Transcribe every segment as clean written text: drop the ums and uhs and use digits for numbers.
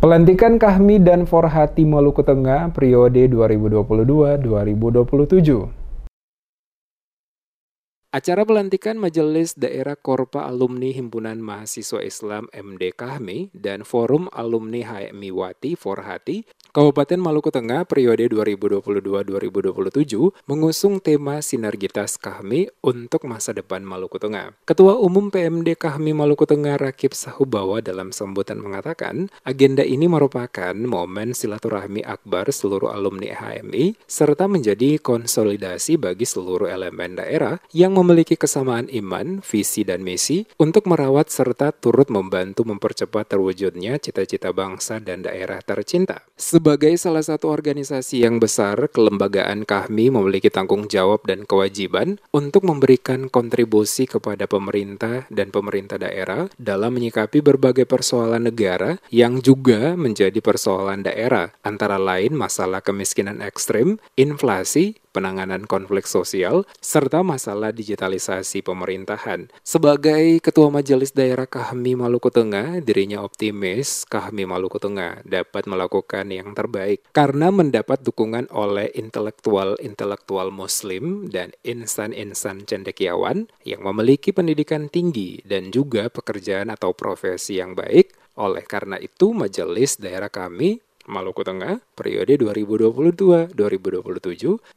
Pelantikan Kahmi dan Forhati Maluku Tengah periode 2022-2027. Acara pelantikan Majelis Daerah Korpa Alumni Himpunan Mahasiswa Islam MD Kahmi dan Forum Alumni HMI Wati Forhati Kabupaten Maluku Tengah periode 2022-2027 mengusung tema Sinergitas Kahmi untuk Masa Depan Maluku Tengah. Ketua Umum PMD Kahmi Maluku Tengah Rakib Sahubawa dalam sambutan mengatakan, agenda ini merupakan momen silaturahmi akbar seluruh alumni HMI serta menjadi konsolidasi bagi seluruh elemen daerah yang memiliki kesamaan iman, visi, dan misi untuk merawat serta turut membantu mempercepat terwujudnya cita-cita bangsa dan daerah tercinta. Sebagai salah satu organisasi yang besar, kelembagaan Kahmi memiliki tanggung jawab dan kewajiban untuk memberikan kontribusi kepada pemerintah dan pemerintah daerah dalam menyikapi berbagai persoalan negara yang juga menjadi persoalan daerah, antara lain masalah kemiskinan ekstrim, inflasi, penanganan konflik sosial, serta masalah digitalisasi pemerintahan. Sebagai Ketua Majelis Daerah Kahmi Maluku Tengah, dirinya optimis Kahmi Maluku Tengah dapat melakukan yang terbaik karena mendapat dukungan oleh intelektual Muslim dan insan-insan cendekiawan yang memiliki pendidikan tinggi dan juga pekerjaan atau profesi yang baik. Oleh karena itu, Majelis Daerah Kahmi Maluku Tengah periode 2022-2027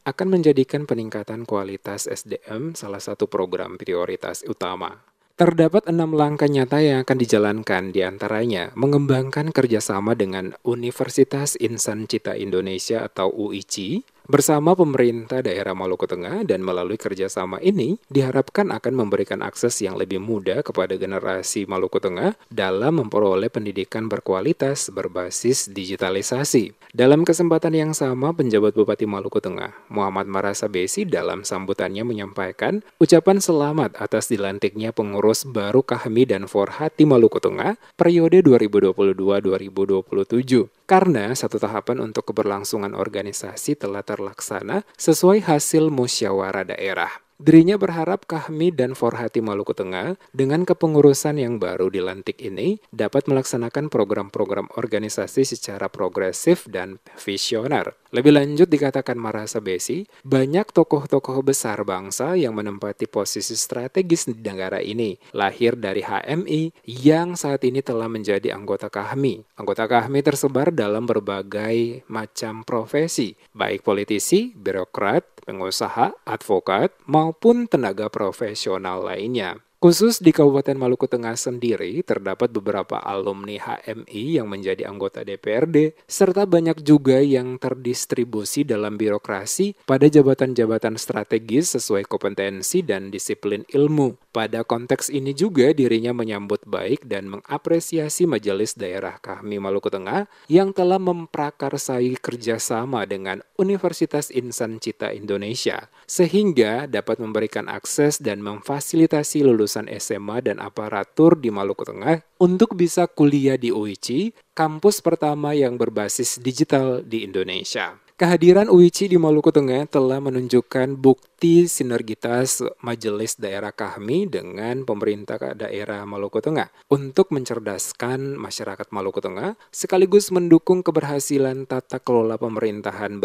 akan menjadikan peningkatan kualitas SDM salah satu program prioritas utama. Terdapat 6 langkah nyata yang akan dijalankan, diantaranya mengembangkan kerjasama dengan Universitas Insan Cita Indonesia atau UICI, bersama pemerintah daerah Maluku Tengah, dan melalui kerjasama ini diharapkan akan memberikan akses yang lebih mudah kepada generasi Maluku Tengah dalam memperoleh pendidikan berkualitas berbasis digitalisasi. Dalam kesempatan yang sama, penjabat Bupati Maluku Tengah, Muhammad Marasa Besi, dalam sambutannya menyampaikan ucapan selamat atas dilantiknya pengurus baru Kahmi dan Forhati Maluku Tengah periode 2022-2027. Karena satu tahapan untuk keberlangsungan organisasi telah terlaksana sesuai hasil musyawarah daerah. Dirinya berharap Kahmi dan Forhati Maluku Tengah dengan kepengurusan yang baru dilantik ini dapat melaksanakan program-program organisasi secara progresif dan visioner. Lebih lanjut dikatakan Marasa Besi, banyak tokoh-tokoh besar bangsa yang menempati posisi strategis di negara ini, lahir dari HMI yang saat ini telah menjadi anggota Kahmi. Anggota Kahmi tersebar dalam berbagai macam profesi, baik politisi, birokrat, pengusaha, advokat, maupun tenaga profesional lainnya. Khusus di Kabupaten Maluku Tengah sendiri, terdapat beberapa alumni HMI yang menjadi anggota DPRD, serta banyak juga yang terdistribusi dalam birokrasi pada jabatan-jabatan strategis sesuai kompetensi dan disiplin ilmu. Pada konteks ini juga dirinya menyambut baik dan mengapresiasi Majelis Daerah Kahmi Maluku Tengah yang telah memprakarsai kerjasama dengan Universitas Insan Cita Indonesia, sehingga dapat memberikan akses dan memfasilitasi lulusan SMA dan aparatur di Maluku Tengah untuk bisa kuliah di UICI, kampus pertama yang berbasis digital di Indonesia. Kehadiran UICI di Maluku Tengah telah menunjukkan bukti sinergitas Majelis Daerah Kahmi dengan pemerintah daerah Maluku Tengah untuk mencerdaskan masyarakat Maluku Tengah sekaligus mendukung keberhasilan tata kelola pemerintahan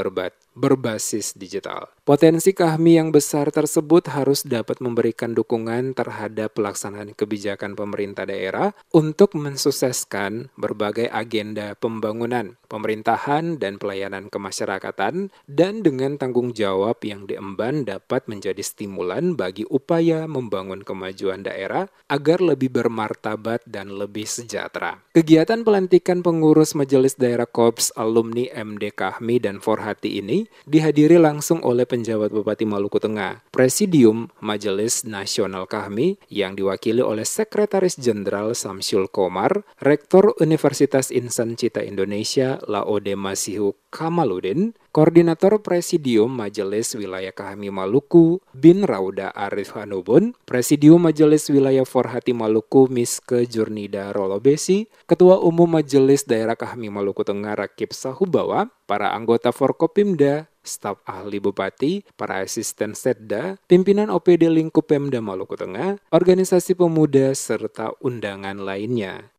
berbasis digital. Potensi Kahmi yang besar tersebut harus dapat memberikan dukungan terhadap pelaksanaan kebijakan pemerintah daerah untuk mensukseskan berbagai agenda pembangunan, pemerintahan, dan pelayanan kemasyarakatan, dan dengan tanggung jawab yang diemban dapat menjadi stimulan bagi upaya membangun kemajuan daerah agar lebih bermartabat dan lebih sejahtera. Kegiatan pelantikan pengurus Majelis Daerah Korps Alumni MD Kahmi dan Forhati ini dihadiri langsung oleh penjabat Bupati Maluku Tengah, Presidium Majelis Nasional Kahmi yang diwakili oleh Sekretaris Jenderal Samsul Komar, Rektor Universitas Insan Cita Indonesia Laode Masihu Kamaludin, Koordinator Presidium Majelis Wilayah Kahmi Maluku Bin Rauda Arif Hanubun, Presidium Majelis Wilayah Forhati Maluku Miske Jurnida Rolobesi, Ketua Umum Majelis Daerah Kahmi Maluku Tengah Rakib Sahubawa, para anggota Forkopimda, staf ahli Bupati, para asisten Setda, pimpinan OPD Lingkup Pemda Maluku Tengah, organisasi pemuda, serta undangan lainnya.